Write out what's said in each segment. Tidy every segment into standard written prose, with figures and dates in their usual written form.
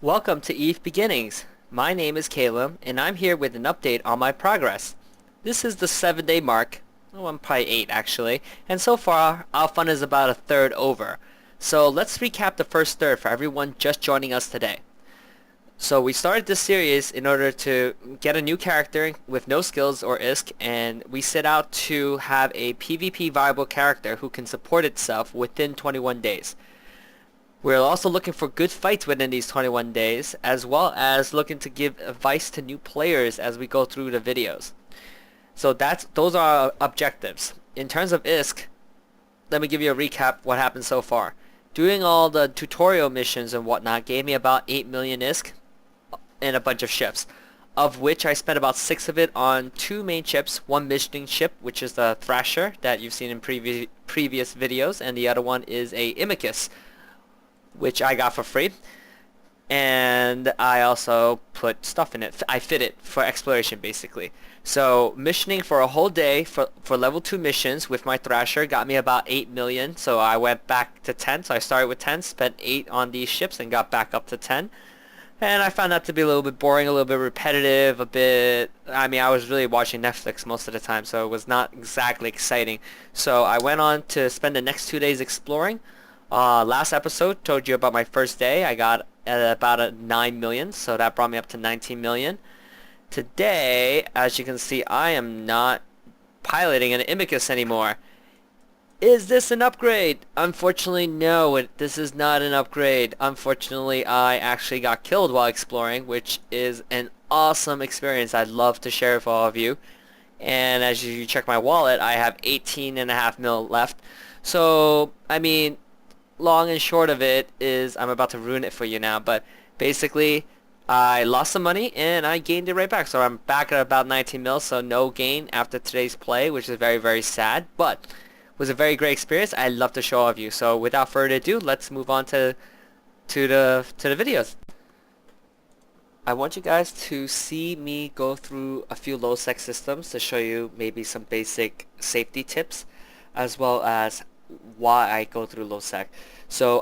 Welcome to Eve Beginnings. My name is Kaylem, and I'm here with an update on my progress. This is the 7-day mark. Oh, I'm probably 8 actually, and so far our fun is about a third over. So let's recap the first third for everyone just joining us today. So we started this series in order to get a new character with no skills or ISK, and we set out to have a PvP viable character who can support itself within 21 days. We're also looking for good fights within these 21 days, as well as looking to give advice to new players as we go through the videos. So those are our objectives. In terms of ISK, let me give you a recap what happened so far. Doing all the tutorial missions and whatnot gave me about 8 million ISK and a bunch of ships, of which I spent about 6 of it on 2 main ships, one missioning ship, which is the Thrasher that you've seen in previous videos, and the other one is a Imicus, which I got for free, and I also put stuff in it. I fit it for exploration basically. So missioning for a whole day for level 2 missions with my Thrasher got me about 8 million, so I went back to 10. So I started with 10, spent 8 on these ships and got back up to 10. And I found that to be a little bit boring, a little bit repetitive, I was really watching Netflix most of the time, so it was not exactly exciting. So I went on to spend the next 2 days exploring. Last episode told you about my first day. I got at about a 9 million, so that brought me up to 19 million. Today, as you can see, I am not piloting an Imicus anymore. Is this an upgrade? Unfortunately, no, this is not an upgrade. Unfortunately, I actually got killed while exploring, which is an awesome experience I'd love to share with all of you. And as you check my wallet, I have 18.5 mil left. So, long and short of it is I'm about to ruin it for you now, but basically I lost some money and I gained it right back. So I'm back at about 19 mil, so no gain after today's play, which is very, very sad, but it was a very great experience. I'd love to show all of you. So without further ado, let's move on to the videos. I want you guys to see me go through a few low sec systems to show you maybe some basic safety tips, as well as why I go through low sec. So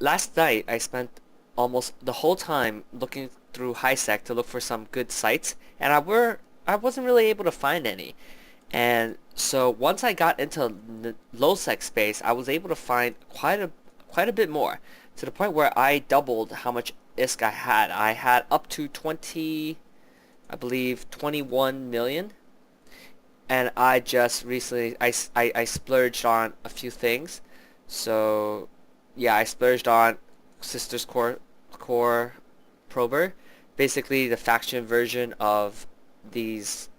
last night I spent almost the whole time looking through high sec to look for some good sites, and I wasn't really able to find any. And so once I got into the low sec space, I was able to find quite a bit more, to the point where I doubled how much ISK I had. I had up to 21 million. And I just recently, I splurged on a few things. So, yeah, I splurged on Sister's Core Prober. Basically, the faction version of these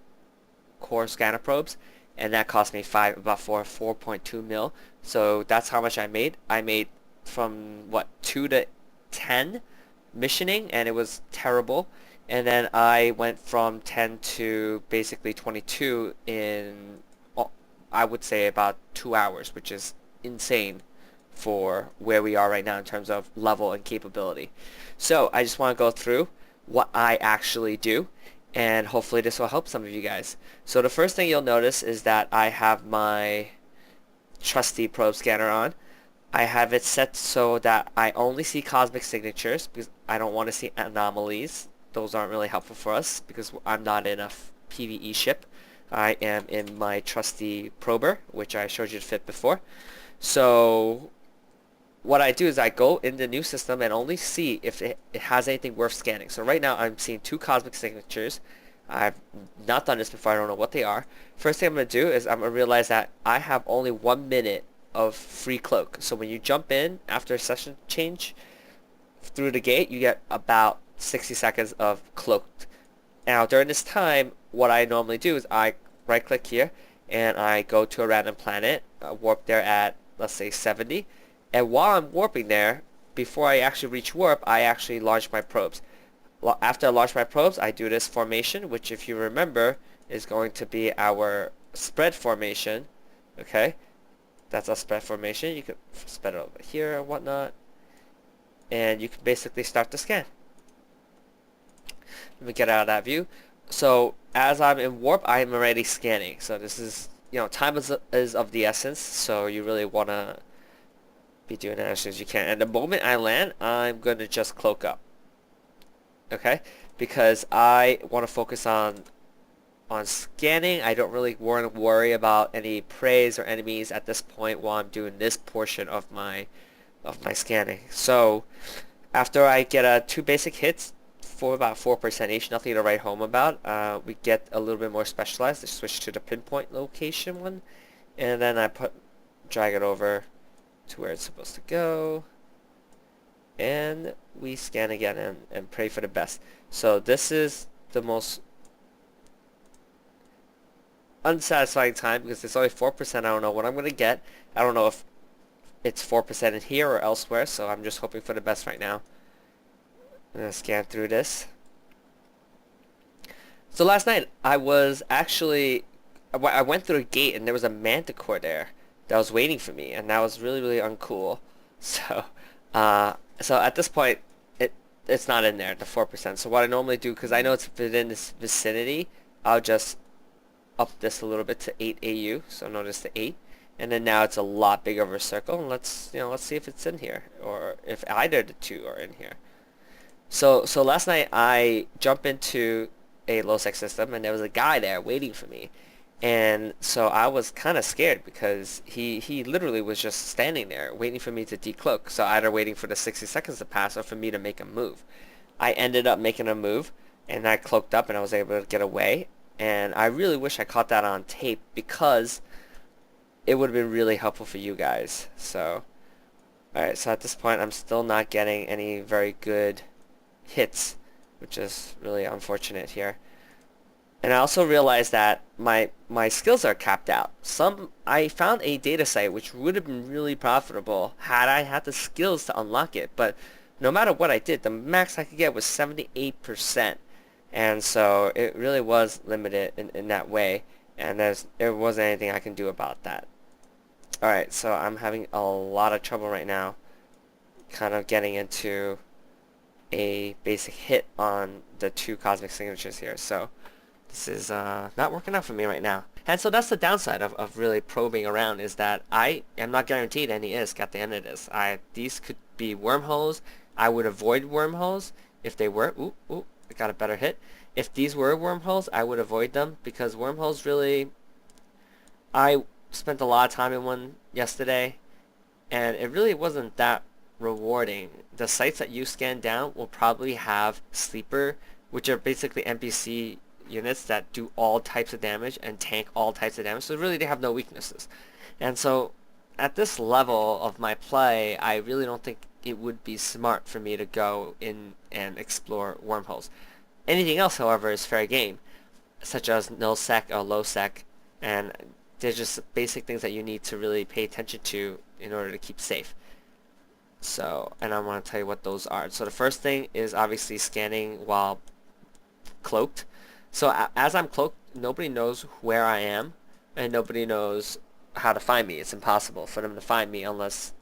core scanner probes. And that cost me 4.2 mil. So, that's how much I made. I made from, 2 to 10 missioning, and it was terrible. And then I went from 10 to basically 22 in, I would say, about 2 hours, which is insane for where we are right now in terms of level and capability. So I just want to go through what I actually do, and hopefully this will help some of you guys. So the first thing you'll notice is that I have my trusty probe scanner on. I have it set so that I only see cosmic signatures because I don't want to see anomalies. Those aren't really helpful for us because I'm not in a PvE ship. I am in my trusty prober, which I showed you the fit before. So what I do is I go in the new system and only see if it has anything worth scanning. So right now I'm seeing 2 cosmic signatures. I've not done this before. I don't know what they are. First thing I'm going to do is I'm going to realize that I have only 1 minute of free cloak. So when you jump in after a session change through the gate, you get about 60 seconds of cloaked. Now during this time, what I normally do is I right click here and I go to a random planet, warp there at, let's say, 70, and while I'm warping there, before I actually reach warp, I actually launch my probes. After I launch my probes, I do this formation, which if you remember is going to be our spread formation. Okay, that's a spread formation. You can spread it over here and whatnot, and you can basically start the scan. Let me get out of that view. So as I'm in warp, I'm already scanning. So this is, time is of the essence. So you really want to be doing it as soon as you can. And the moment I land, I'm going to just cloak up. okay? Because I want to focus on scanning. I don't really want to worry about any preys or enemies at this point while I'm doing this portion of my scanning. So after I get two basic hits for about 4% each, nothing to write home about, we get a little bit more specialized. I switch to the pinpoint location one, and then drag it over to where it's supposed to go, and we scan again and pray for the best. So this is the most unsatisfying time because it's only 4%. I don't know what I'm going to get. I don't know if it's 4% in here or elsewhere, so I'm just hoping for the best right now. I'm going to scan through this. So last night I went through a gate and there was a manticore there that was waiting for me, and that was really, really uncool. So so at this point it's not in there, the 4%. So what I normally do, because I know it's within this vicinity, I'll just up this a little bit to 8 AU. So notice the 8, and then now it's a lot bigger of a circle. And let's see if it's in here, or if either of the two are in here. So last night I jumped into a low sec system, and there was a guy there waiting for me. And so I was kind of scared because he literally was just standing there waiting for me to decloak. So either waiting for the 60 seconds to pass or for me to make a move. I ended up making a move, and I cloaked up and I was able to get away. And I really wish I caught that on tape because it would have been really helpful for you guys. So, alright, so at this point I'm still not getting any very good hits, which is really unfortunate here. And I also realized that my skills are capped out. I found a data site which would have been really profitable had I had the skills to unlock it, but no matter what I did, the max I could get was 78%. And so it really was limited in that way, and there wasn't anything I can do about that. Alright, so I'm having a lot of trouble right now kind of getting into a basic hit on the two cosmic signatures here. So this is not working out for me right now. And so that's the downside of really probing around, is that I am not guaranteed any ISK at the end of this. These could be wormholes. I would avoid wormholes if they were. Ooh, I got a better hit. If these were wormholes, I would avoid them, because wormholes really... I spent a lot of time in one yesterday, and it really wasn't that rewarding. The sites that you scan down will probably have sleeper, which are basically NPC units that do all types of damage and tank all types of damage, so really they have no weaknesses. And so at this level of my play, I really don't think it would be smart for me to go in and explore wormholes. Anything else, however, is fair game, such as null sec or low sec, and they're just basic things that you need to really pay attention to in order to keep safe. So, and I want to tell you what those are. So the first thing is obviously scanning while cloaked. So as I'm cloaked, nobody knows where I am, and nobody knows how to find me. It's impossible for them to find me unless,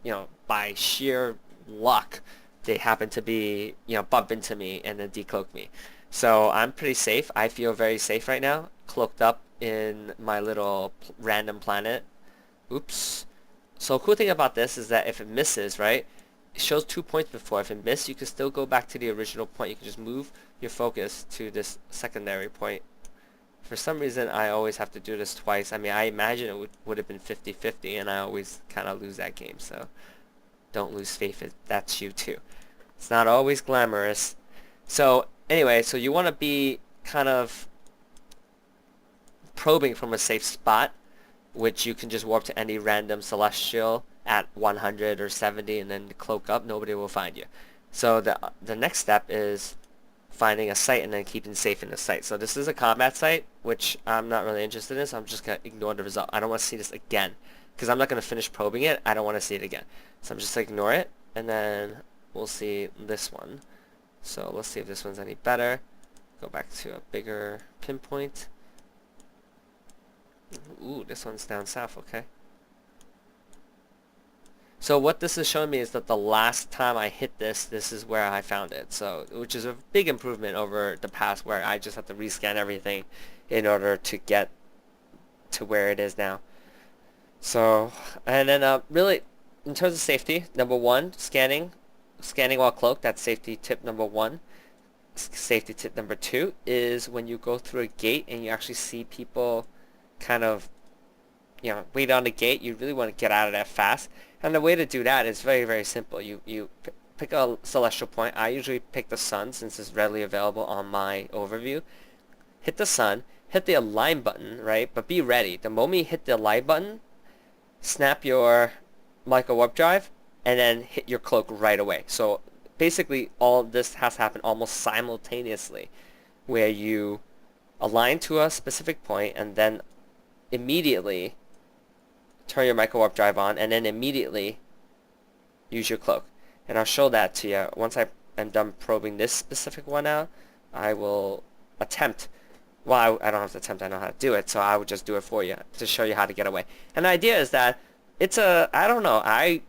by sheer luck, they happen to be, bump into me and then decloak me. So I'm pretty safe. I feel very safe right now, cloaked up in my little random planet. Oops. So cool thing about this is that if it misses, right, it shows 2 points before. If it misses, you can still go back to the original point. You can just move your focus to this secondary point. For some reason, I always have to do this twice. I mean, I imagine it would have been 50-50, and I always kind of lose that game. So don't lose faith if that's you too. It's not always glamorous. So anyway, so you want to be kind of probing from a safe spot, which you can just warp to any random celestial at 100 or 70 and then cloak up. Nobody will find you. So the next step is finding a site and then keeping safe in the site. So this is a combat site, which I'm not really interested in, so I'm just going to ignore the result. I don't want to see this again, because I'm not going to finish probing it. I don't want to see it again. So I'm just going to ignore it, and then we'll see this one. So let's see if this one's any better. Go back to a bigger pinpoint. Ooh, this one's down south, okay. So what this is showing me is that the last time I hit this is where I found it. So, which is a big improvement over the past where I just have to rescan everything in order to get to where it is now. So, and then really, in terms of safety, number one, scanning while cloaked. That's safety tip number one. safety tip number 2 is when you go through a gate and you actually see people kind of, wait on the gate, you really want to get out of there fast. And the way to do that is very, very simple. You pick a celestial point. I usually pick the sun since it's readily available on my overview. Hit the sun, hit the align button, right? But be ready. The moment you hit the align button, snap your micro warp drive, and then hit your cloak right away. So basically all this has to happen almost simultaneously, where you align to a specific point and then immediately turn your micro warp drive on, and then immediately use your cloak. And I'll show that to you. Once I am done probing this specific one out, I will attempt. Well, I don't have to attempt, I know how to do it, so I would just do it for you to show you how to get away. And the idea is that it's I don't know, I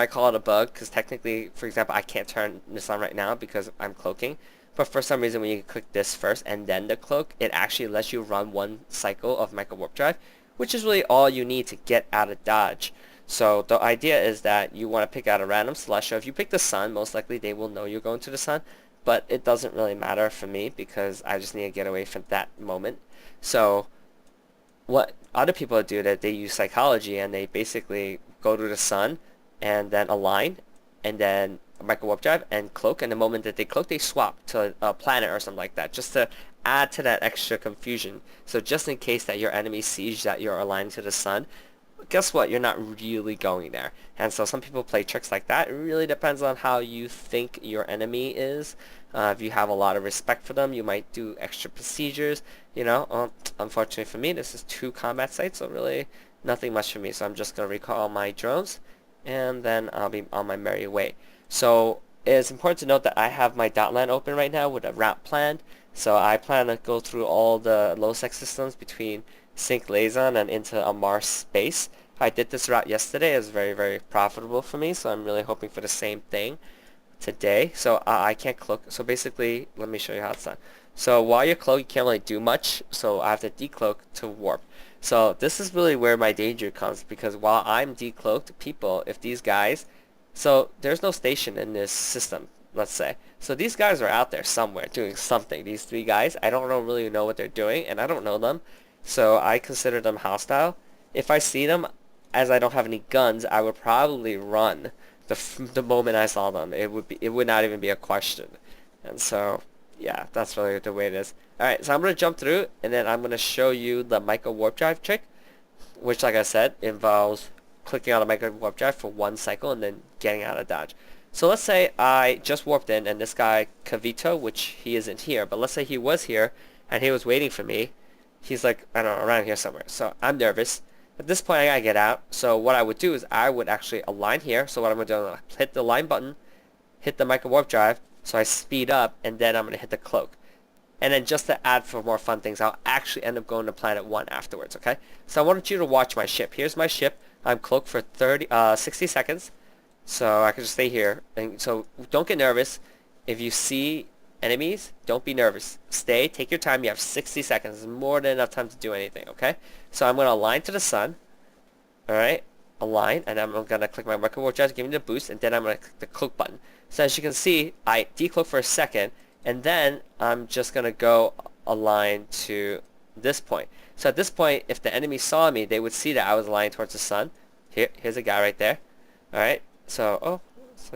call it a bug, because technically, for example, I can't turn this on right now because I'm cloaking. But for some reason, when you click this first and then the cloak, it actually lets you run one cycle of micro warp drive, which is really all you need to get out of dodge. So the idea is that you want to pick out a random celestial. If you pick the sun, most likely they will know you're going to the sun, but it doesn't really matter for me because I just need to get away from that moment. So what other people do, that they use psychology and they basically go to the sun and then align and then micro warp drive and cloak, and the moment that they cloak, they swap to a planet or something like that, just to add to that extra confusion. So just in case that your enemy sees that you're aligned to the sun, guess what, you're not really going there. And so some people play tricks like that. It really depends on how you think your enemy is. If you have a lot of respect for them, you might do extra procedures, unfortunately for me, this is 2 combat sites, so really nothing much for me. So I'm just going to recall my drones and then I'll be on my merry way. So it's important to note that I have my dot line open right now with a route planned. So I plan to go through all the low sec systems between Sync Liaison and into a Mars space. I did this route yesterday. It was very, very profitable for me, so I'm really hoping for the same thing today. So I can't cloak. So basically, let me show you how it's done. So while you're cloaked, you can't really do much, so I have to decloak to warp. So this is really where my danger comes, because while I'm decloaked, people, if these guys, so there's no station in this system, let's say. So these guys are out there somewhere doing something. These 3 guys, I don't really know what they're doing, and I don't know them. So I consider them hostile. If I see them, as I don't have any guns, I would probably run the moment I saw them. It would not even be a question. And so, yeah, that's really the way it is. Alright, so I'm going to jump through, and then I'm going to show you the micro warp drive trick, which, like I said, involves clicking on a micro warp drive for 1 cycle and then getting out of dodge. So let's say I just warped in, and this guy, Kavito, which he isn't here, but let's say he was here, and he was waiting for me. He's like, I don't know, around here somewhere. So I'm nervous. At this point, I gotta get out. So what I would do is I would actually align here. So what I'm gonna do is hit the align button, hit the micro warp drive, so I speed up, and then I'm gonna hit the cloak. And then just to add for more fun things, I'll actually end up going to planet 1 afterwards, okay? So I wanted you to watch my ship. Here's my ship. I'm cloaked for 60 seconds. So I can just stay here. And so don't get nervous. If you see enemies, don't be nervous. Stay, take your time. You have 60 seconds. It's more than enough time to do anything, okay? So I'm going to align to the sun. Alright, align. And I'm going to click my micro warp drive to give me the boost. And then I'm going to click the cloak button. So as you can see, I decloak for a second. And then I'm just going to go align to this point. So at this point, if the enemy saw me, they would see that I was aligned towards the sun. Here's a guy right there. Alright, so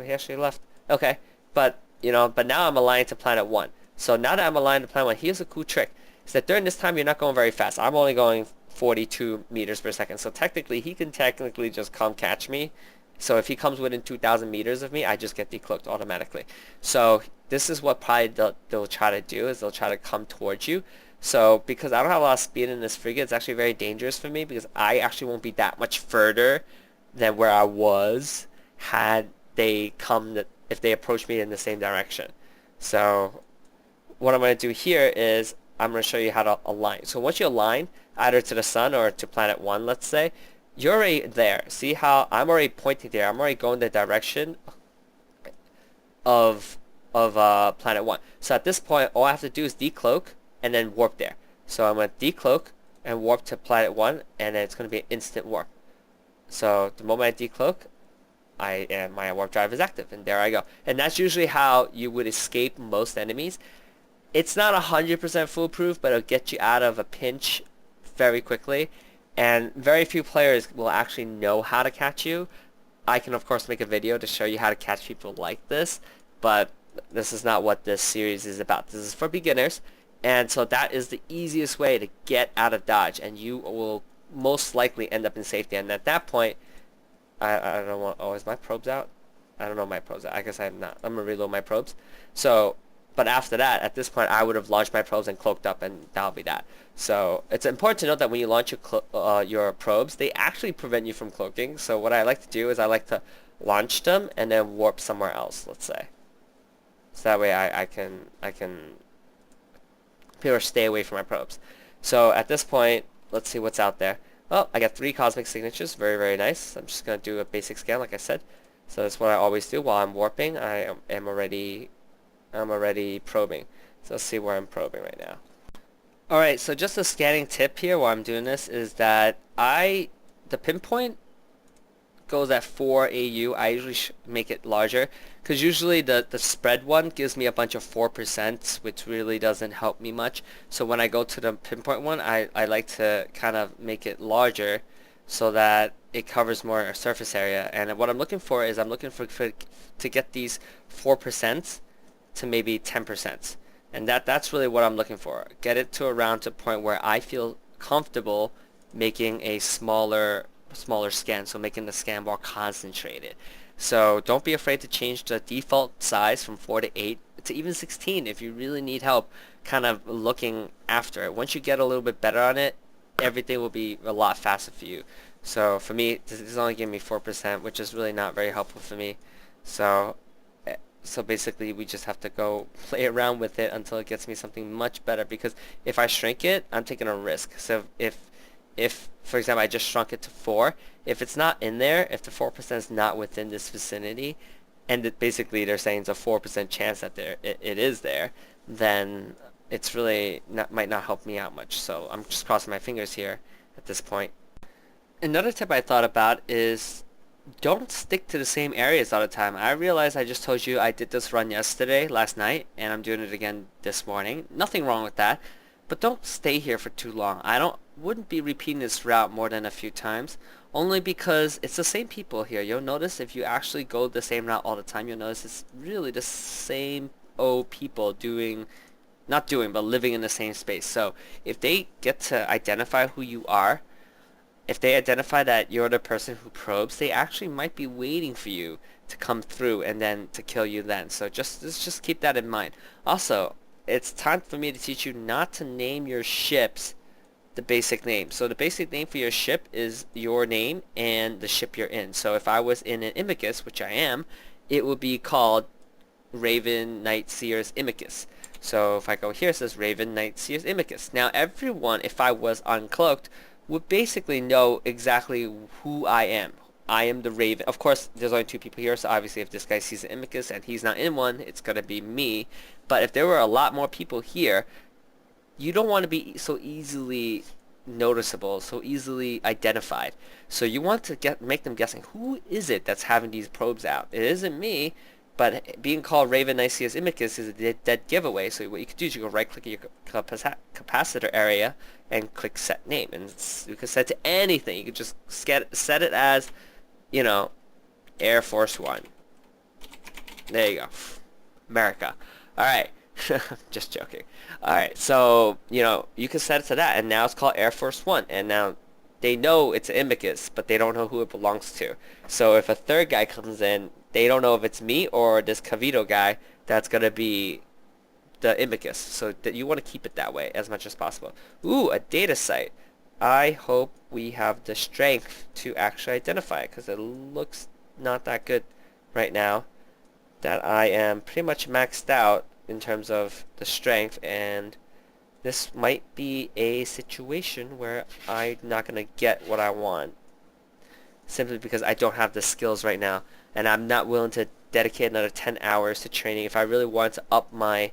he actually left. Okay, but now I'm aligned to planet 1. So now that I'm aligned to planet 1, here's a cool trick. Is that during this time, you're not going very fast. I'm only going 42 meters per second. So technically, he can just come catch me. So if he comes within 2,000 meters of me, I just get decloaked automatically. So this is what probably they'll try to do, is they'll try to come towards you. So because I don't have a lot of speed in this frigate, it's actually very dangerous for me, because I actually won't be that much further than where I was had they come, if they approach me in the same direction. So what I'm going to do here is I'm going to show you how to align. So once you align either to the sun or to planet 1, let's say, you're already there. See how I'm already pointing there. I'm already going the direction of planet 1. So at this point, all I have to do is decloak and then warp there. So I'm going to decloak and warp to planet 1, and then it's going to be an instant warp. So the moment I decloak, my warp drive is active, and there I go. And that's usually how you would escape most enemies. It's not 100% foolproof, but it'll get you out of a pinch very quickly. And very few players will actually know how to catch you. I can of course make a video to show you how to catch people like this, but this is not what this series is about. This is for beginners, and so that is the easiest way to get out of dodge, and you will most likely end up in safety. And at that point, I don't want. Oh, is my probes out? I don't know my probes out. I guess I'm not. I'm gonna reload my probes. So, but after that, at this point, I would have launched my probes and cloaked up, and that'll be that. So it's important to note that when you launch your probes, they actually prevent you from cloaking. So what I like to do is I like to launch them and then warp somewhere else, let's say. So that way I can pretty much stay away from my probes. So at this point, let's see what's out there. Well, I got 3 cosmic signatures, very, very nice. I'm just going to do a basic scan like I said. So that's what I always do while I'm warping. I'm already probing. So let's see where I'm probing right now. Alright, so just a scanning tip here while I'm doing this is that the pinpoint goes at 4 AU. I usually make it larger because usually the spread one gives me a bunch of 4%, which really doesn't help me much. So when I go to the pinpoint one, I like to kind of make it larger so that it covers more surface area. And what I'm looking for is I'm looking for to get these 4% to maybe 10%. And that's really what I'm looking for. Get it to around to a point where I feel comfortable making a smaller scan, so making the scan more concentrated. So don't be afraid to change the default size from 4 to 8 to even 16 if you really need help kind of looking after it. Once you get a little bit better on it, everything will be a lot faster for you. So for me, this is only giving me 4%, which is really not very helpful for me. So basically we just have to go play around with it until it gets me something much better, because if I shrink it, I'm taking a risk. So if for example I just shrunk it to 4, if it's not in there, if the 4% is not within this vicinity, and basically they're saying it's a 4% chance that it is there, then it's really might not help me out much. So I'm just crossing my fingers here at this point. Another tip I thought about is don't stick to the same areas all the time. I realize I just told you I did this run last night, and I'm doing it again this morning. Nothing wrong with that, but don't stay here for too long. Wouldn't be repeating this route more than a few times, only because it's the same people here. You'll notice if you actually go the same route all the time, you'll notice it's really the same people but living in the same space. So if they get to identify who you are, if they identify that you're the person who probes, they actually might be waiting for you to come through and then to kill you then. So just keep that in mind. Also, it's time for me to teach you not to name your ships the basic name. So the basic name for your ship is your name and the ship you're in. So if I was in an Imicus, which I am, it would be called Raven Knight Seers Imicus. So if I go here, it says Raven Knight Seers Imicus. Now everyone, if I was uncloaked, would basically know exactly who I am. I am the Raven. Of course, there's only 2 people here, so obviously if this guy sees an Imicus and he's not in one, it's going to be me. But if there were a lot more people here, you don't want to be so easily noticeable, so easily identified. So you want to make them guessing, who is it that's having these probes out? It isn't me, but being called Raven Niceus Imicus is a dead giveaway. So what you could do is you go right click your capacitor area and click set name, and you can set it to anything. You could just set it as, Air Force One. There you go, America. All right. Just joking. Alright, so, you can set it to that, and now it's called Air Force One, and now they know it's an Imicus, but they don't know who it belongs to. So if a third guy comes in, they don't know if it's me or this Cavito guy that's going to be the Imicus. So that you want to keep it that way as much as possible. Ooh, a data site. I hope we have the strength to actually identify it, because it looks not that good right now. That I am pretty much maxed out in terms of the strength, and this might be a situation where I'm not going to get what I want simply because I don't have the skills right now, and I'm not willing to dedicate another 10 hours to training. If I really wanted to up my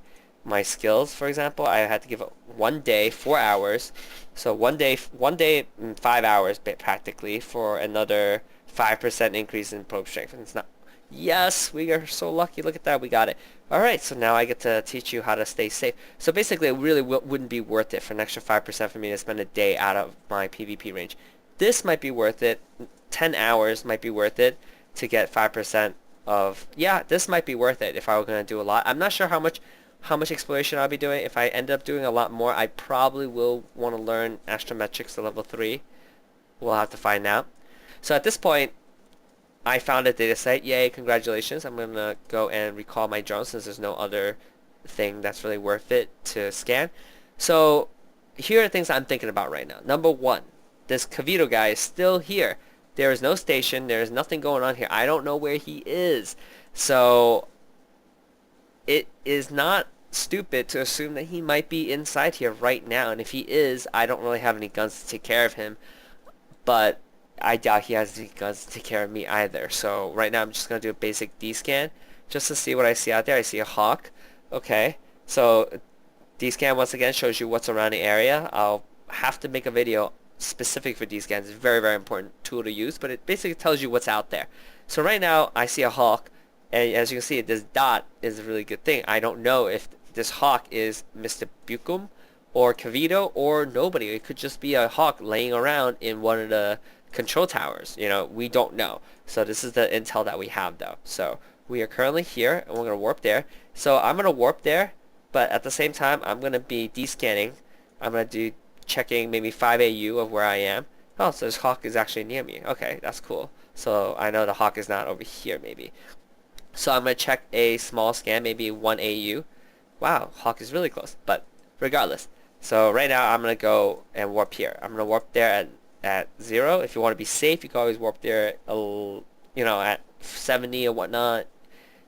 skills, for example, I had to give it 1 day, 4 hours. So one day, 5 hours practically for another 5% increase in probe strength. And it's not, Yes, we are so lucky. Look at that. We got it. All right, so now I get to teach you how to stay safe. So basically, it really wouldn't be worth it for an extra 5% for me to spend a day out of my PvP range. This might be worth it. 10 hours might be worth it to get 5% of... Yeah, this might be worth it if I were going to do a lot. I'm not sure how much exploration I'll be doing. If I end up doing a lot more, I probably will want to learn astrometrics to level 3. We'll have to find out. So at this point, I found a data site. Yay, congratulations. I'm going to go and recall my drone since there's no other thing that's really worth it to scan. So here are things I'm thinking about right now. Number one, this Cavito guy is still here. There is no station. There is nothing going on here. I don't know where he is. So it is not stupid to assume that he might be inside here right now. And if he is, I don't really have any guns to take care of him. But I doubt he has any guns to take care of me either. So right now I'm just going to do a basic D-scan just to see what I see out there. I see a hawk. Okay. So D-scan once again shows you what's around the area. I'll have to make a video specific for D-scans. It's a very, very important tool to use, but it basically tells you what's out there. So right now I see a hawk, and as you can see, this dot is a really good thing. I don't know if this hawk is Mr. Bucum or Cavito or nobody. It could just be a hawk laying around in one of the control towers. You know, we don't know. So this is the intel that we have though. So we are currently here and we're going to warp there. So I'm going to warp there, but at the same time I'm going to be descanning. I'm going to do checking maybe 5 AU of where I am. Oh, so this hawk is actually near me. Okay, that's cool. So I know the hawk is not over here maybe. So I'm going to check a small scan, maybe 1 AU. Wow, hawk is really close, but regardless. So right now I'm going to go and warp here. I'm going to warp there at 0. If you want to be safe, you can always warp there, at 70 or whatnot.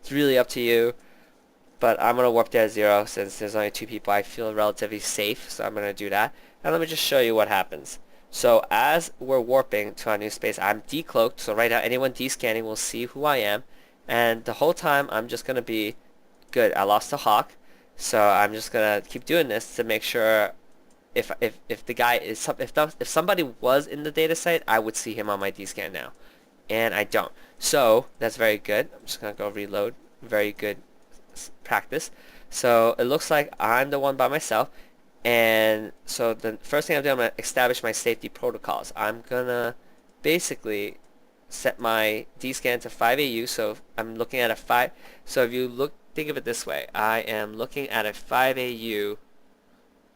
It's really up to you. But I'm going to warp there at 0 since there's only 2 people. I feel relatively safe, so I'm going to do that. And let me just show you what happens. So as we're warping to our new space, I'm decloaked. So right now anyone descanning will see who I am. And the whole time I'm just going to be good. I lost the hawk. So I'm just going to keep doing this to make sure if the guy is if somebody was in the data site, I would see him on my D-scan now, and I don't. So that's very good. I'm just gonna go reload. Very good practice. So it looks like I'm the one by myself, and so the first thing I'm doing, I'm gonna establish my safety protocols. I'm gonna basically set my D-scan to 5 AU. So I'm looking at a 5. So if you think of it this way, I am looking at a 5 AU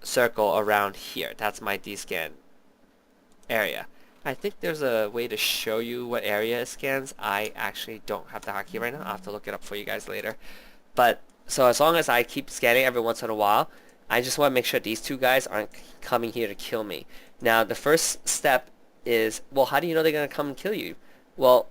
circle around here. That's my D-scan area. I think there's a way to show you what area it scans. I actually don't have the hotkey right now. I'll have to look it up for you guys later. But so as long as I keep scanning every once in a while, I just want to make sure these 2 guys aren't coming here to kill me. Now the first step is, well, how do you know they're going to come and kill you? Well,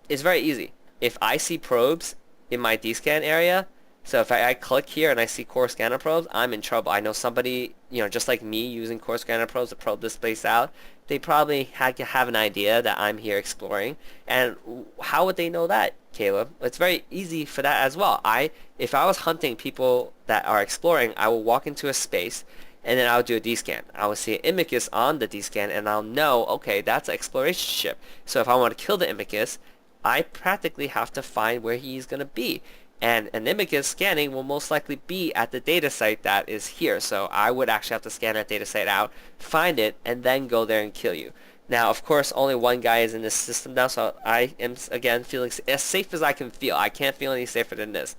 it's very easy. If I see probes in my D-scan area, so if I click here and I see core scanner probes, I'm in trouble. I know somebody, just like me using core scanner probes to probe this place out, they probably have an idea that I'm here exploring. And how would they know that, Caleb? It's very easy for that as well. If I was hunting people that are exploring, I will walk into a space and then I'll do a D-scan. I will see an Imicus on the D-scan and I'll know, okay, that's an exploration ship. So if I want to kill the Imicus, I practically have to find where he's going to be. And an Imicus scanning will most likely be at the data site that is here. So I would actually have to scan that data site out, find it, and then go there and kill you. Now, of course, only one guy is in this system now, so I am, again, feeling as safe as I can feel. I can't feel any safer than this.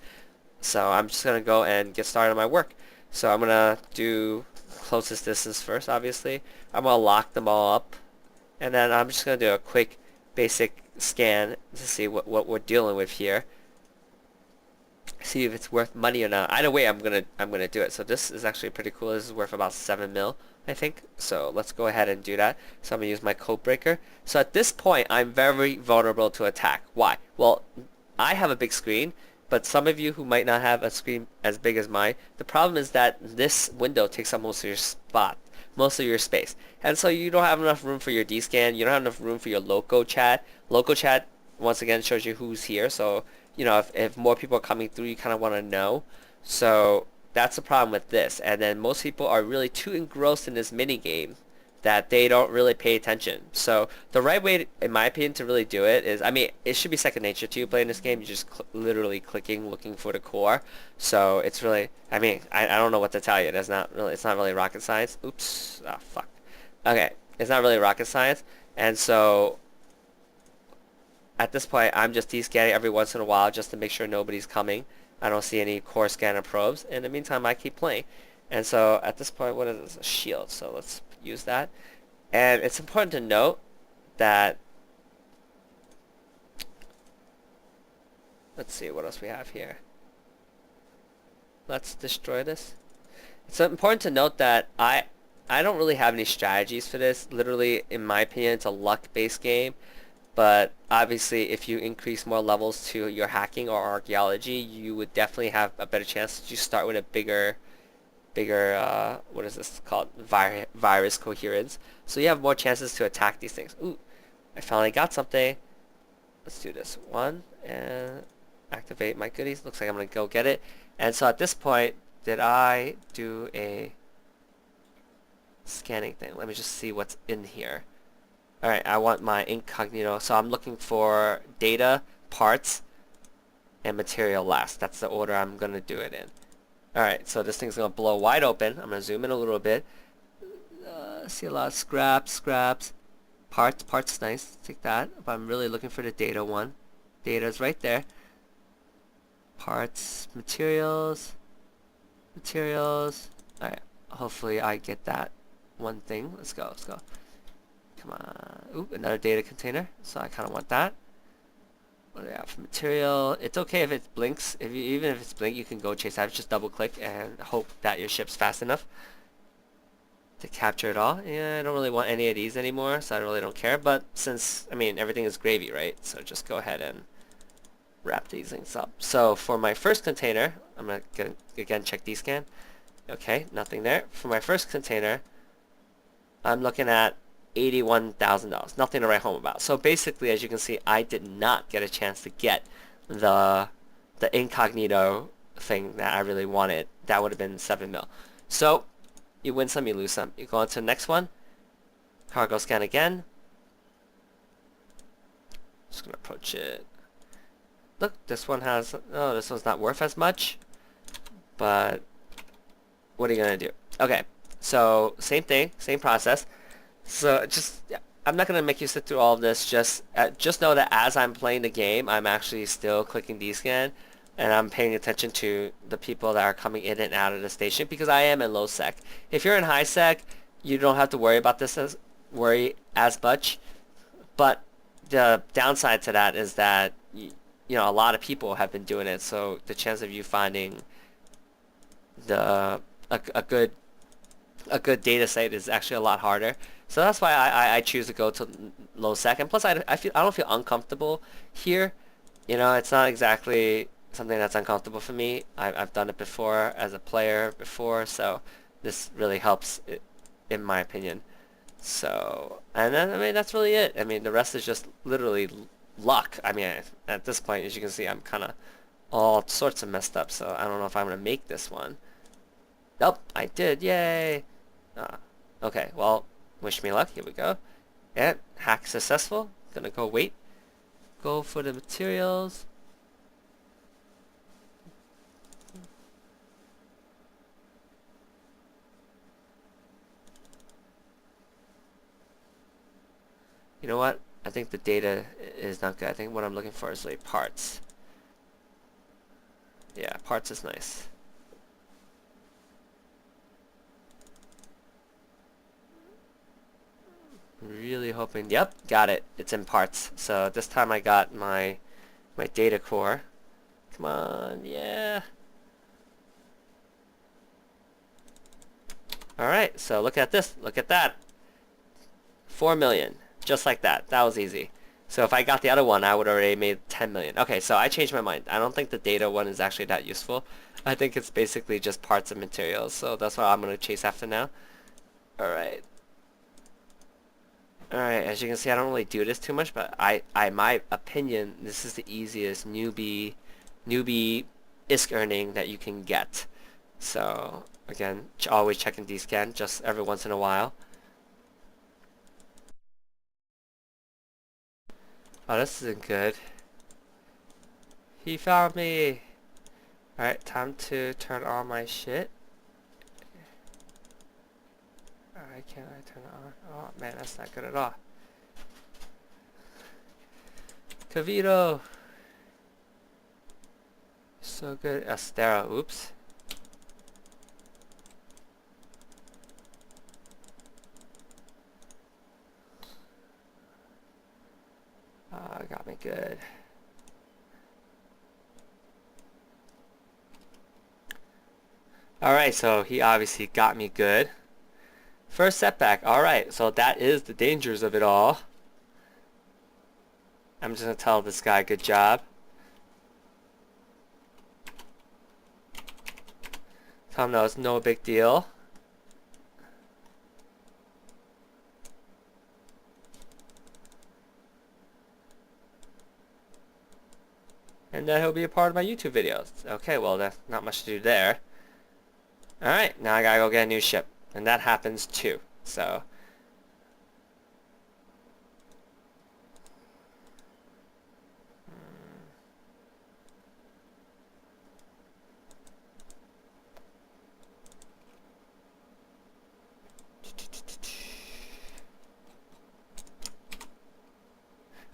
So I'm just going to go and get started on my work. So I'm going to do closest distance first, obviously. I'm going to lock them all up. And then I'm just going to do a quick basic scan to see what we're dealing with here. See if it's worth money or not. Either way, I'm gonna do it. So this is actually pretty cool. This is worth about 7 mil, I think. So let's go ahead and do that. So I'm gonna use my code breaker. So at this point, I'm very vulnerable to attack. Why? Well, I have a big screen, but some of you who might not have a screen as big as mine, the problem is that this window takes up most of your space, and so you don't have enough room for your D-scan. You don't have enough room for your local chat. Local chat once again shows you who's here. So if more people are coming through, you kind of want to know. So that's the problem with this. And then most people are really too engrossed in this mini game that they don't really pay attention. So the right way, in my opinion, to really do it is, I mean, it should be second nature to you playing this game. You're just literally clicking, looking for the core. So it's really, I mean, I don't know what to tell you. It's not really rocket science. Oops. Ah, fuck. Okay. It's not really rocket science. And so at this point, I'm just descanning every once in a while just to make sure nobody's coming. I don't see any core scanner probes. In the meantime, I keep playing. And so at this point, what is this? A shield. So let's use that. And it's important to note that, let's see what else we have here. Let's destroy this. It's important to note that I don't really have any strategies for this. Literally, in my opinion, it's a luck-based game. But obviously, if you increase more levels to your hacking or archaeology, you would definitely have a better chance to start with a bigger, what is this called? Virus coherence. So you have more chances to attack these things. Ooh, I finally got something. Let's do this one and activate my goodies. Looks like I'm gonna go get it. And so at this point, did I do a scanning thing? Let me just see what's in here. Alright, I want my incognito. So I'm looking for data, parts, and material last. That's the order I'm gonna do it in. Alright, so this thing's going to blow wide open. I'm going to zoom in a little bit. See a lot of scraps. Parts nice. Take that. But I'm really looking for the data one. Data's right there. Parts, materials. Alright, hopefully I get that one thing. Let's go. Come on. Ooh, another data container. So I kind of want that. What do we have for material? It's okay if it blinks. Even if it's blink, you can go chase that. Just double click and hope that your ship's fast enough to capture it all. Yeah, I don't really want any of these anymore, so I really don't care. But since, I mean, everything is gravy, right? So just go ahead and wrap these things up. So for my first container, I'm going to again check D-scan. Okay, nothing there. For my first container, I'm looking at $81,000. Nothing to write home about. So basically, as you can see, I did not get a chance to get the incognito thing that I really wanted. That would have been 7 mil. So you win some, you lose some. You go on to the next one. Cargo scan again. Just gonna approach it. Look, this one has, oh, this one's not worth as much. But what are you gonna do? Okay, so same thing, same process. So just, I'm not going to make you sit through all of this. Just know that as I'm playing the game, I'm actually still clicking D-scan, and I'm paying attention to the people that are coming in and out of the station because I am in low sec. If you're in high sec, you don't have to worry about this as much. But the downside to that is that you know a lot of people have been doing it, so the chance of you finding a good data site is actually a lot harder. So that's why I choose to go to low sec. And plus I don't feel uncomfortable here. You know, it's not exactly something that's uncomfortable for me. I've done it before as a player before, so this really helps in my opinion. So, and then I mean that's really it. I mean the rest is just literally luck. I mean at this point, as you can see, I'm kind of all sorts of messed up. So I don't know if I'm gonna make this one. Nope, I did. Yay! Okay, well, wish me luck. Here we go. And hack successful. Gonna go wait. Go for the materials. You know what? I think the data is not good. I think what I'm looking for is like parts. Yeah, parts is nice. Really hoping, yep, got it. It's in parts. So this time I got my data core. Come on, yeah. Alright, so look at this. Look at that. 4 million. Just like that. That was easy. So if I got the other one, I would already made 10 million. Okay, so I changed my mind. I don't think the data one is actually that useful. I think it's basically just parts and materials. So that's what I'm going to chase after now. Alright. Alright, as you can see, I don't really do this too much, but my opinion, this is the easiest newbie ISK earning that you can get. So, again, always checking D-scan just every once in a while. Oh, this isn't good. He found me. Alright, time to turn on my shit. Alright, can't I turn it on? Oh man, that's not good at all. Cavito. So good. Astera, oops. Got me good. Alright, so he obviously got me good. First setback. Alright, so that is the dangers of it all. I'm just gonna tell this guy good job. Tell him no, it's no big deal. And then he'll be a part of my YouTube videos. Okay, well, that's not much to do there. Alright, now I gotta go get a new ship. And that happens too. So.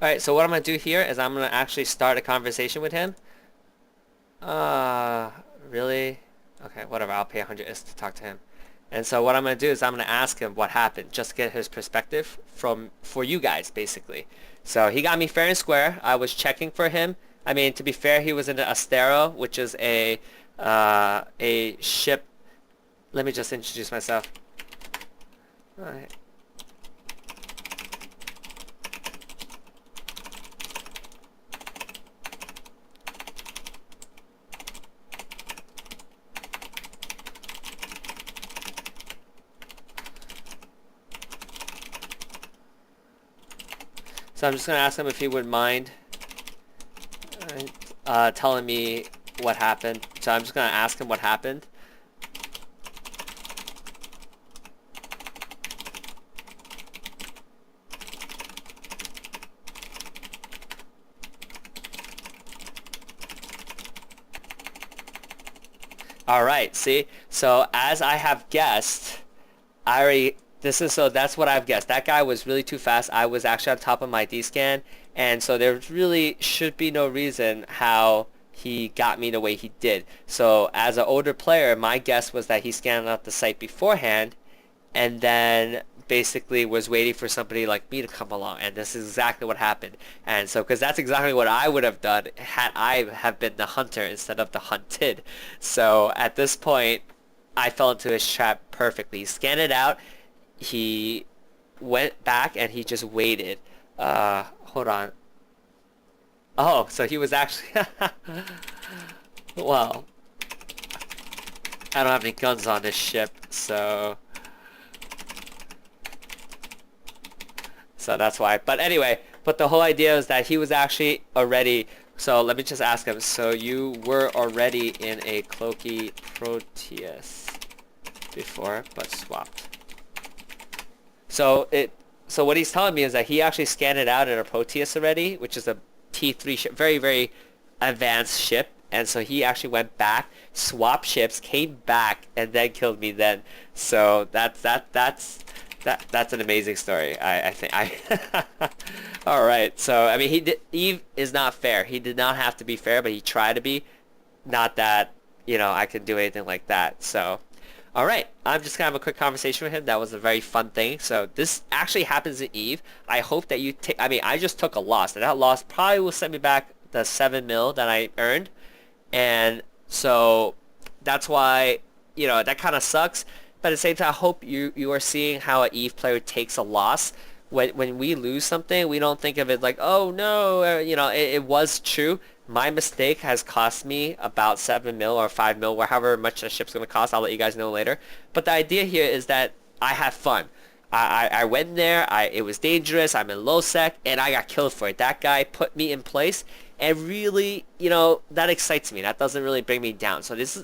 Alright, so what I'm going to do here is I'm going to actually start a conversation with him. Really? Okay, whatever, I'll pay 100 is to talk to him. And so what I'm going to do is I'm going to ask him what happened, just to get his perspective for you guys, basically. So he got me fair and square. I was checking for him. I mean, to be fair, he was in the Astero, which is a ship. Let me just introduce myself. Alright. So I'm just going to ask him if he wouldn't mind telling me what happened. So I'm just going to ask him what happened. Alright, see? So as I have guessed, that's what I've guessed. That guy was really too fast. I was actually on top of my D-scan, and so there really should be no reason how he got me the way he did. So as an older player, my guess was that he scanned out the site beforehand, and then basically was waiting for somebody like me to come along, and this is exactly what happened. And so, because that's exactly what I would have done had I have been the hunter instead of the hunted. So at this point, I fell into his trap perfectly. He scanned it out. He went back and he just waited. Hold on. Oh, so he was actually... Well, I don't have any guns on this ship, so that's why. But anyway, but the whole idea is that he was actually already... So let me just ask him. So you were already in a Cloaky Proteus before, but swapped. So what he's telling me is that he actually scanned it out in a Proteus already, which is a T3 ship, very, very advanced ship. And so he actually went back, swapped ships, came back, and then killed me then. So that's an amazing story. I think All right. So I mean, Eve is not fair. He did not have to be fair, but he tried to be. Not that, I could do anything like that. So all right, I'm just gonna have a quick conversation with him. That was a very fun thing. So this actually happens in Eve. I hope that you take. I mean, I just took a loss, and that loss probably will send me back the 7 mil that I earned, and so that's why that kind of sucks. But at the same time, I hope you are seeing how an Eve player takes a loss. When we lose something, we don't think of it like, oh no, it was true. My mistake has cost me about 7 mil or 5 mil, however much the ship's going to cost. I'll let you guys know later. But the idea here is that I have fun. I went in there. It was dangerous. I'm in low sec, and I got killed for it. That guy put me in place, and really, that excites me. That doesn't really bring me down. So this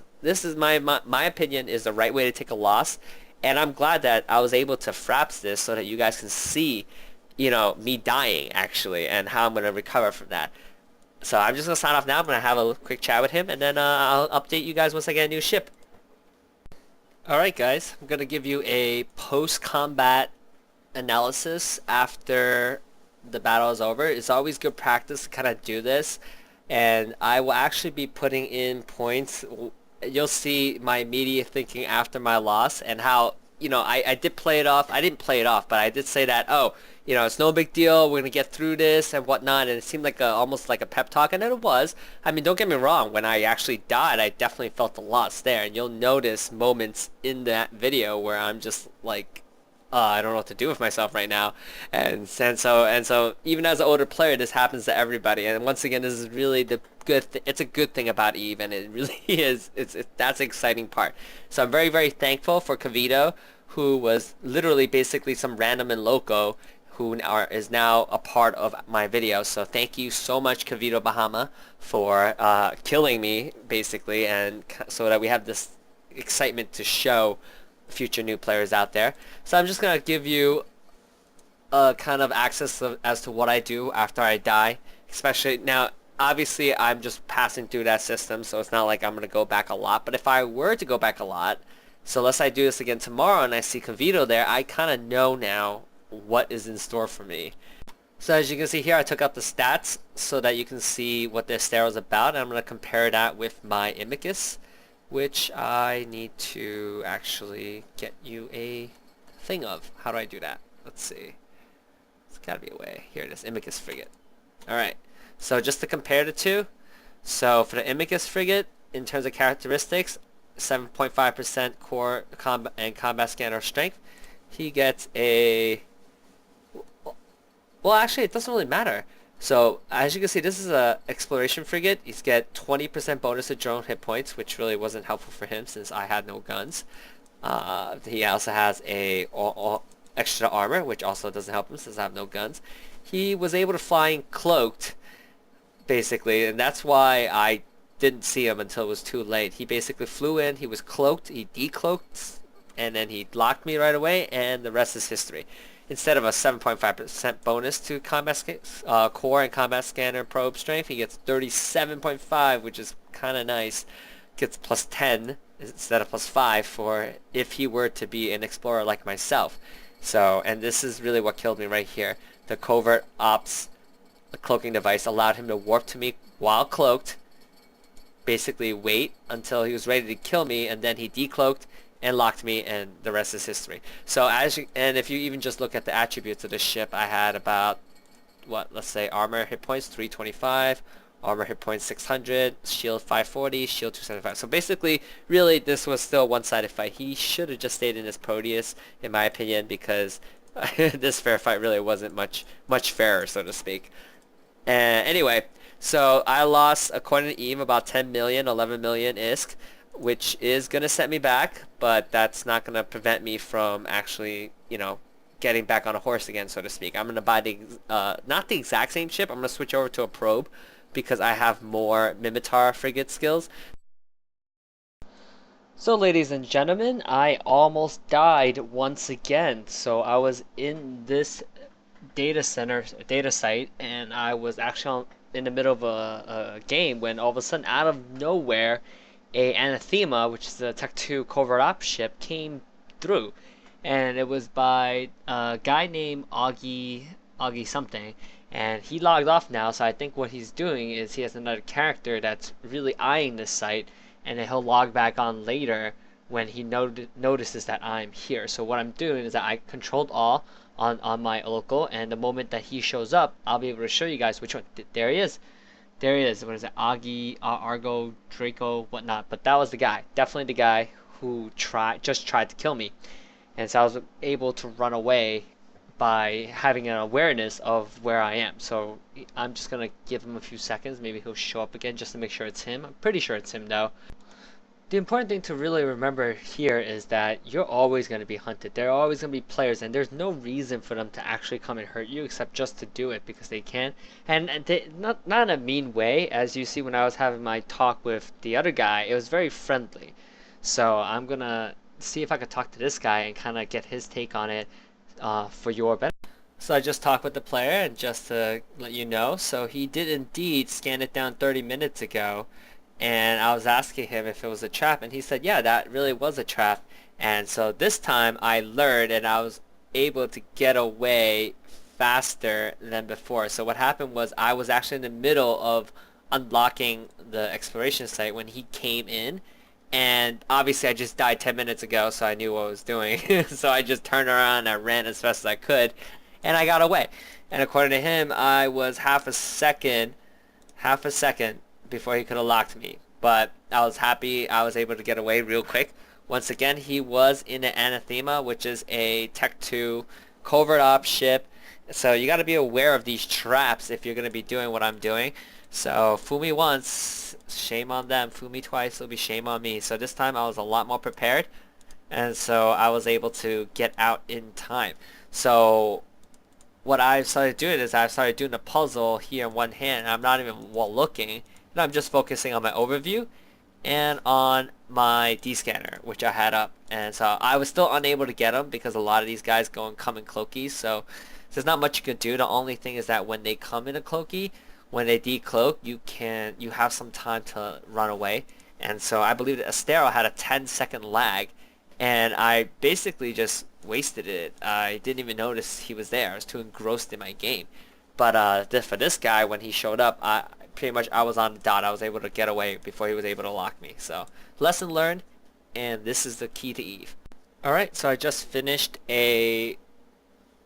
is my opinion is the right way to take a loss, and I'm glad that I was able to fraps this so that you guys can see me dying actually, and how I'm gonna recover from that. So I'm just gonna sign off now. I'm gonna have a quick chat with him, and then I'll update you guys once I get a new ship. Alright guys, I'm gonna give you a post-combat analysis after the battle is over. It's always good practice to kind of do this, and I will actually be putting in points. You'll see my immediate thinking after my loss and how, I did play it off. I didn't play it off, but I did say that, oh, it's no big deal. We're gonna get through this and whatnot. And it seemed like almost like a pep talk, and it was. I mean, don't get me wrong. When I actually died, I definitely felt the loss there, and you'll notice moments in that video where I'm just like, I don't know what to do with myself right now, and so even as an older player, this happens to everybody. And once again, this is really the it's a good thing about Eve, and it really is. That's the exciting part. So I'm very, very thankful for Kavito, who was literally basically some random and loco is now a part of my video. So thank you so much, Kavito Bahama, for killing me basically, and so that we have this excitement to show future new players out there. So I'm just gonna give you a kind of access as to what I do after I die. Especially now, obviously I'm just passing through that system, so it's not like I'm gonna go back a lot. But if I were to go back a lot, so let's say I do this again tomorrow and I see Kavito there, I kind of know now what is in store for me. So as you can see here, I took out the stats so that you can see what this sterile is about, and I'm going to compare that with my Imicus, which I need to actually get you a thing of. How do I do that? Let's see. It's got to be a way. Here it is, Imicus frigate. Alright, so just to compare the two, so for the Imicus frigate, in terms of characteristics, 7.5% core and combat scanner strength, he gets a... Well, actually, it doesn't really matter. So, as you can see, this is a exploration frigate. He's get 20% bonus to drone hit points, which really wasn't helpful for him since I had no guns. He also has a extra armor, which also doesn't help him since I have no guns. He was able to fly in cloaked, basically, and that's why I didn't see him until it was too late. He basically flew in, he was cloaked, he decloaked, and then he locked me right away, and the rest is history. Instead of a 7.5% bonus to combat core and combat scanner probe strength, he gets 37.5, which is kind of nice. Gets plus 10 instead of plus 5 for if he were to be an explorer like myself. So, and this is really what killed me right here. The covert ops cloaking device allowed him to warp to me while cloaked, basically wait until he was ready to kill me, and then he decloaked and locked me, and the rest is history. So and if you even just look at the attributes of the ship, I had about, let's say armor hit points 325, armor hit points 600, shield 540, shield 275. So basically, really, this was still a one-sided fight. He should have just stayed in his Proteus, in my opinion, because this fair fight really wasn't much fairer, so to speak. Anyway, so I lost, according to Eve, about 10 million, 11 million ISK, which is going to set me back, but that's not going to prevent me from actually, getting back on a horse again, so to speak. I'm going to buy not the exact same ship. I'm going to switch over to a probe because I have more Mimitar frigate skills. So ladies and gentlemen, I almost died once again. So I was in this data site, and I was actually in the middle of a game when all of a sudden, out of nowhere, a Anathema, which is a Tech 2 covert ops ship, came through, and it was by a guy named Augie something, and he logged off now. So I think what he's doing is he has another character that's really eyeing this site, and then he'll log back on later when he notices that I'm here. So what I'm doing is that I controlled all on my local, and the moment that he shows up, I'll be able to show you guys which one. There he is. There he is. What is it? Augie, Argo, Draco, whatnot. But that was the guy. Definitely the guy who just tried to kill me. And so I was able to run away by having an awareness of where I am. So I'm just going to give him a few seconds. Maybe he'll show up again just to make sure it's him. I'm pretty sure it's him though. The important thing to really remember here is that you're always going to be hunted. There are always going to be players, and there's no reason for them to actually come and hurt you except just to do it because they can. And not in a mean way. As you see when I was having my talk with the other guy, it was very friendly. So I'm going to see if I could talk to this guy and kind of get his take on it for your benefit. So I just talked with the player, and just to let you know, so he did indeed scan it down 30 minutes ago, and I was asking him if it was a trap, and he said, yeah, that really was a trap. And so this time I learned, and I was able to get away faster than before. So what happened was I was actually in the middle of unlocking the exploration site when he came in, and obviously I just died 10 minutes ago, so I knew what I was doing. So I just turned around and I ran as fast as I could, and I got away. And according to him, I was half a second before he could have locked me. But I was happy I was able to get away real quick. Once again, he was in an Anathema, which is a Tech 2 covert op ship. So you got to be aware of these traps if you're going to be doing what I'm doing. So fool me once, shame on them. Fool me twice, it'll be shame on me. So this time I was a lot more prepared, and so I was able to get out in time. So what I started doing is I started doing the puzzle here in one hand, and I'm not even while looking, and I'm just focusing on my overview and on my D-scanner, which I had up. And so I was still unable to get them because a lot of these guys go and come in cloakies, so there's not much you can do. The only thing is that when they come in a cloaky, when they decloak, you have some time to run away. And so I believe that Astero had a 10-second lag, and I basically just wasted it. I didn't even notice he was there. I was too engrossed in my game. But for this guy, when he showed up, I was on the dot. I was able to get away before he was able to lock me. So lesson learned, and this is the key to Eve. Alright, so I just finished a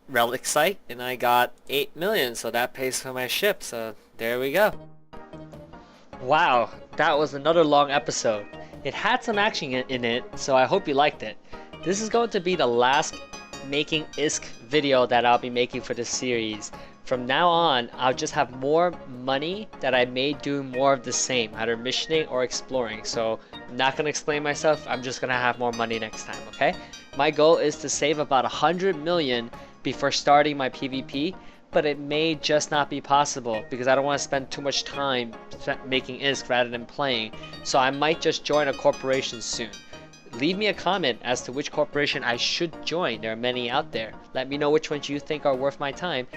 relic site, and I got 8 million, so that pays for my ship. So there we go. Wow, that was another long episode. It had some action in it, so I hope you liked it. This is going to be the last making ISK video that I'll be making for this series. From now on, I'll just have more money that I may do more of the same, either missioning or exploring. So I'm not going to explain myself, I'm just going to have more money next time, okay? My goal is to save about 100 million before starting my PvP, but it may just not be possible because I don't want to spend too much time making ISK rather than playing. So I might just join a corporation soon. Leave me a comment as to which corporation I should join. There are many out there. Let me know which ones you think are worth my time.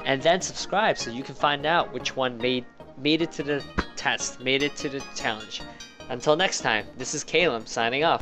And then subscribe so you can find out which one made it to the test, made it to the challenge. Until next time, this is Kaylem signing off.